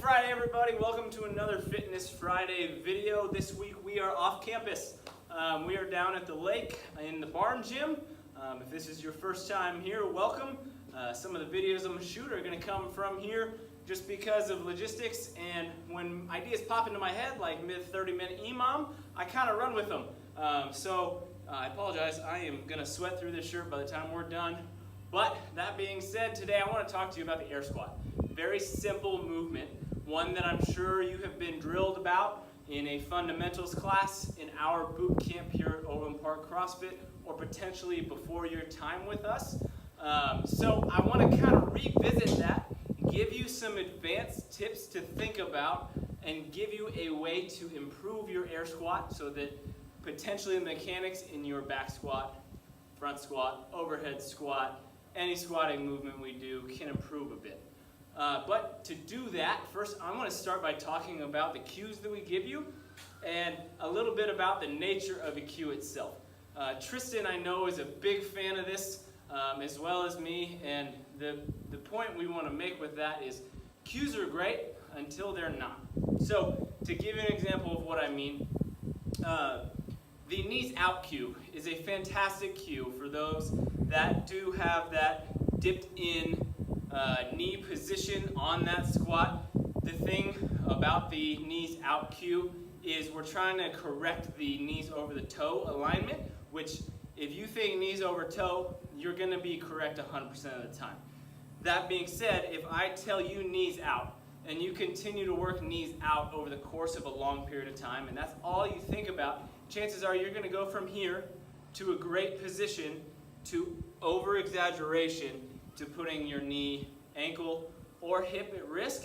Friday, everybody. Welcome to another Fitness Friday video. This week we are off campus. We are down at the lake in the barn gym. If this is your first time here, welcome. Some of the videos I'm going to shoot are going to come from here just because of logistics, and when ideas pop into my head, like mid 30-minute EMOM, I kind of run with them. I apologize. I am going to sweat through this shirt by the time we're done. But that being said, today I want to talk to you about the air squat. Very simple movement, one that I'm sure you have been drilled about in a fundamentals class, in our boot camp here at Overland Park CrossFit, or potentially before your time with us. So I want to kind of revisit that, give you some advanced tips to think about, and give you a way to improve your air squat so that potentially the mechanics in your back squat, front squat, overhead squat, any squatting movement we do can improve a bit. But to do that, first I want to start by talking about the cues that we give you and a little bit about the nature of a cue itself. Tristan, I know, is a big fan of this, as well as me, and the point we want to make with that is cues are great until they're not. So to give you an example of what I mean, the knees out cue is a fantastic cue for those that do have that dipped in knee position on that squat. The thing about the knees out cue is we're trying to correct the knees over the toe alignment, which if you think knees over toe, you're going to be correct 100% of the time. That being said, if I tell you knees out and you continue to work knees out over the course of a long period of time, and that's all you think about, chances are you're going to go from here to a great position to over-exaggeration to putting your knee, ankle, or hip at risk.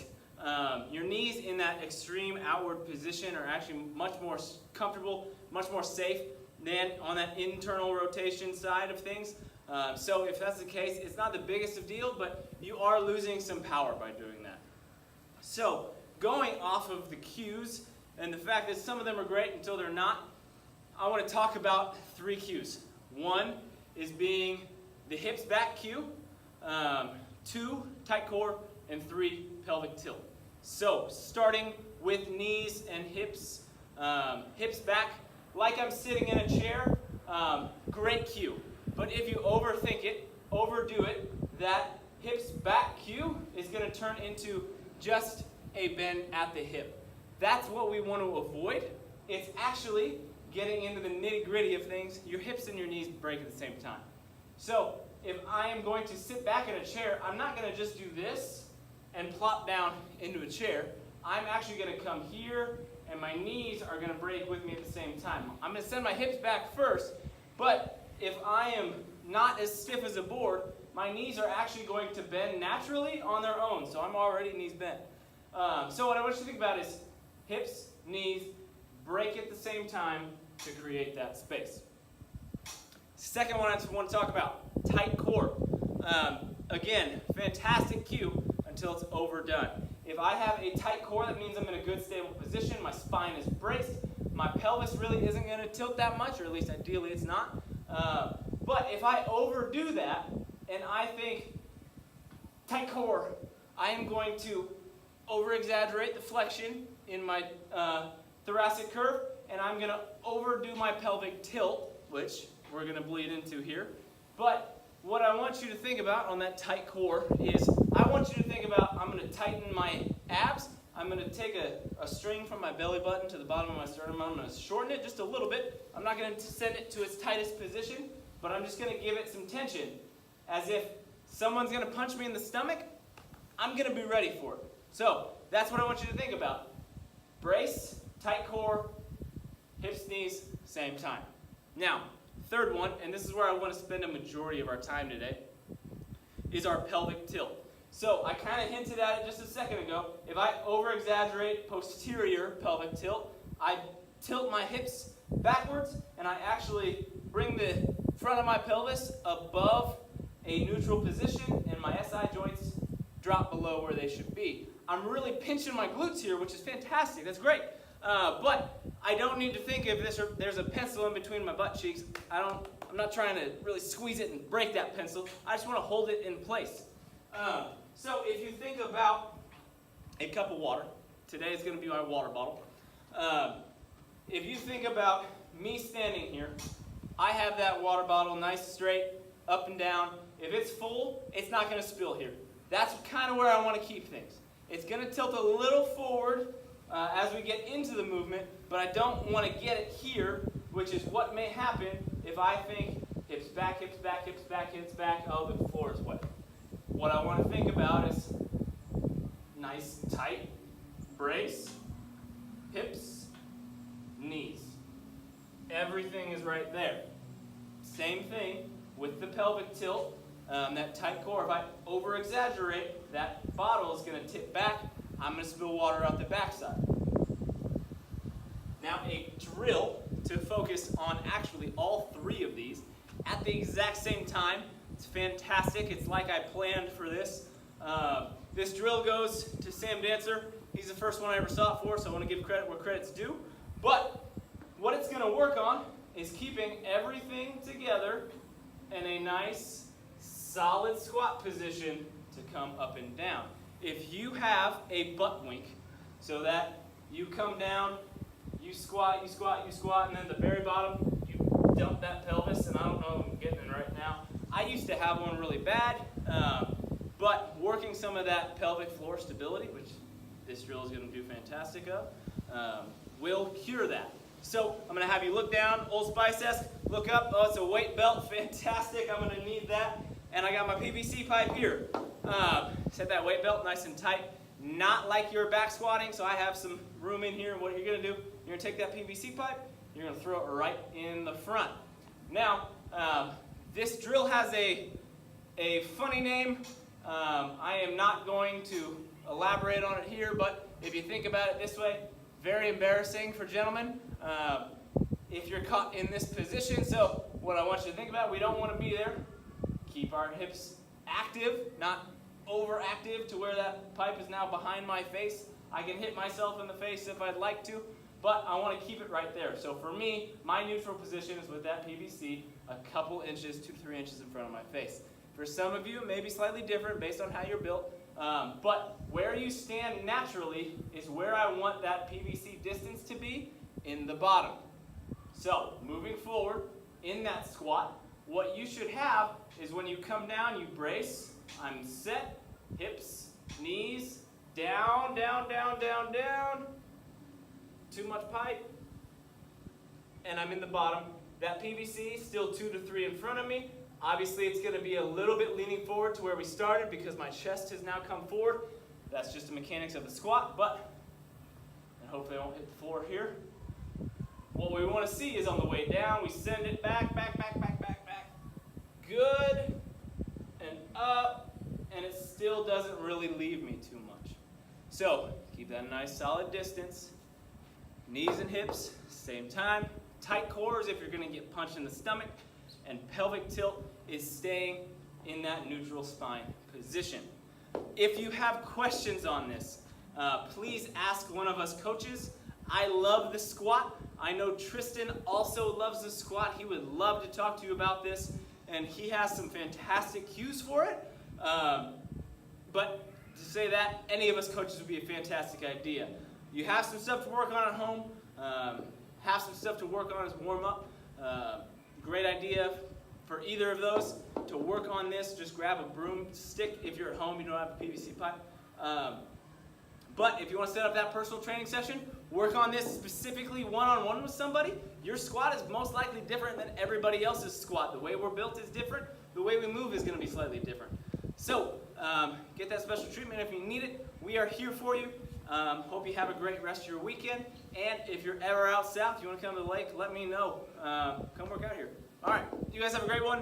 Your knees in that extreme outward position are actually much more comfortable, much more safe than on that internal rotation side of things. So if that's the case, it's not the biggest of deal, but you are losing some power by doing that. So going off of the cues and the fact that some of them are great until they're not, I want to talk about 3 cues. One is being the hips back cue, 2, tight core, and 3, pelvic tilt. So starting with knees and hips, hips back, like I'm sitting in a chair, great cue. But if you overthink it, overdo it, that hips back cue is going to turn into just a bend at the hip. That's what we want to avoid. It's actually getting into the nitty-gritty of things. Your hips and your knees break at the same time. So if I am going to sit back in a chair, I'm not going to just do this and plop down into a chair. I'm actually going to come here, and my knees are going to break with me at the same time. I'm going to send my hips back first, but if I am not as stiff as a board, my knees are actually going to bend naturally on their own, so I'm already knees bent. So what I want you to think about is hips, knees, break at the same time to create that space. Second one I want to talk about, tight core. Again, fantastic cue until it's overdone. If I have a tight core, that means I'm in a good stable position, my spine is braced, my pelvis really isn't going to tilt that much, or at least ideally it's not. But if I overdo that and I think tight core, I am going to over-exaggerate the flexion in my thoracic curve, and I'm going to overdo my pelvic tilt, which we're going to bleed into here. But what I want you to think about on that tight core is I want you to think about I'm going to tighten my abs. I'm going to take a string from my belly button to the bottom of my sternum. I'm going to shorten it just a little bit. I'm not going to send it to its tightest position, but I'm just going to give it some tension. As if someone's going to punch me in the stomach, I'm going to be ready for it. So that's what I want you to think about. Brace, tight core, hips, knees, same time. Now, third one, and this is where I want to spend a majority of our time today, is our pelvic tilt. So I kind of hinted at it just a second ago. If I over-exaggerate posterior pelvic tilt, I tilt my hips backwards, and I actually bring the front of my pelvis above a neutral position, and my SI joints drop below where they should be. I'm really pinching my glutes here, which is fantastic. That's great. But I don't need to think if there's a pencil in between my butt cheeks. I'm not trying to really squeeze it and break that pencil. I just want to hold it in place. So if you think about a cup of water. Today is going to be my water bottle. If you think about me standing here, I have that water bottle nice straight, up and down. If it's full, it's not going to spill here. That's kind of where I want to keep things. It's going to tilt a little forward as we get into the movement, but I don't want to get it here, which is what may happen if I think hips back, hips back, hips back, hips back, oh, the floor is wet. What I want to think about is nice, tight brace, hips, knees. Everything is right there. Same thing with the pelvic tilt, that tight core. If I over-exaggerate, that bottle is going to tip back. I'm going to spill water out the backside. Now a drill to focus on actually all three of these at the exact same time. It's fantastic. It's like I planned for this. This drill goes to Sam Dancer. He's the first one I ever saw it for, so I want to give credit where credit's due. But what it's going to work on is keeping everything together in a nice, solid squat position to come up and down. If you have a butt wink, so that you come down, you squat, you squat, you squat, and then the very bottom, you dump that pelvis, and I don't know if I'm getting it right now. I used to have one really bad, but working some of that pelvic floor stability, which this drill is going to do fantastic of, will cure that. So I'm going to have you look down, Old Spice-esque, look up, oh, it's a weight belt, fantastic, I'm going to need that. And I got my PVC pipe here. Set that weight belt nice and tight, not like you're back squatting, so I have some room in here. And what you're going to do, you're going to take that PVC pipe, you're going to throw it right in the front. Now, this drill has a funny name. I am not going to elaborate on it here, but if you think about it this way, very embarrassing for gentlemen if you're caught in this position. So what I want you to think about, we don't want to be there. Keep our hips active, not overactive to where that pipe is now behind my face. I can hit myself in the face if I'd like to, but I want to keep it right there. So for me, my neutral position is with that PVC a couple inches, 2 to 3 inches in front of my face. For some of you, it may be slightly different based on how you're built, but where you stand naturally is where I want that PVC distance to be in the bottom. So moving forward in that squat, what you should have is when you come down, you brace, I'm set, hips, knees, down, down, down, down, down, too much pipe, and I'm in the bottom. That PVC still 2 to 3 in front of me. Obviously it's going to be a little bit leaning forward to where we started because my chest has now come forward. That's just the mechanics of the squat, but, and hopefully I won't hit the floor here. What we want to see is on the way down, we send it back, back, back, back, back, back. Good, and up, and it still doesn't really leave me too much. So, keep that nice solid distance. Knees and hips, same time. Tight cores if you're going to get punched in the stomach. And pelvic tilt is staying in that neutral spine position. If you have questions on this, please ask one of us coaches. I love the squat. I know Tristan also loves the squat. He would love to talk to you about this, and he has some fantastic cues for it. But to say that, any of us coaches would be a fantastic idea. You have some stuff to work on at home. Have some stuff to work on as warm-up. Great idea for either of those to work on this. Just grab a broomstick if you're at home, you don't have a PVC pipe. But if you want to set up that personal training session, work on this specifically one-on-one with somebody. Your squat is most likely different than everybody else's squat. The way we're built is different. The way we move is going to be slightly different. So get that special treatment if you need it. We are here for you. Hope you have a great rest of your weekend. And if you're ever out south, you want to come to the lake, let me know. Come work out here. All right. You guys have a great one.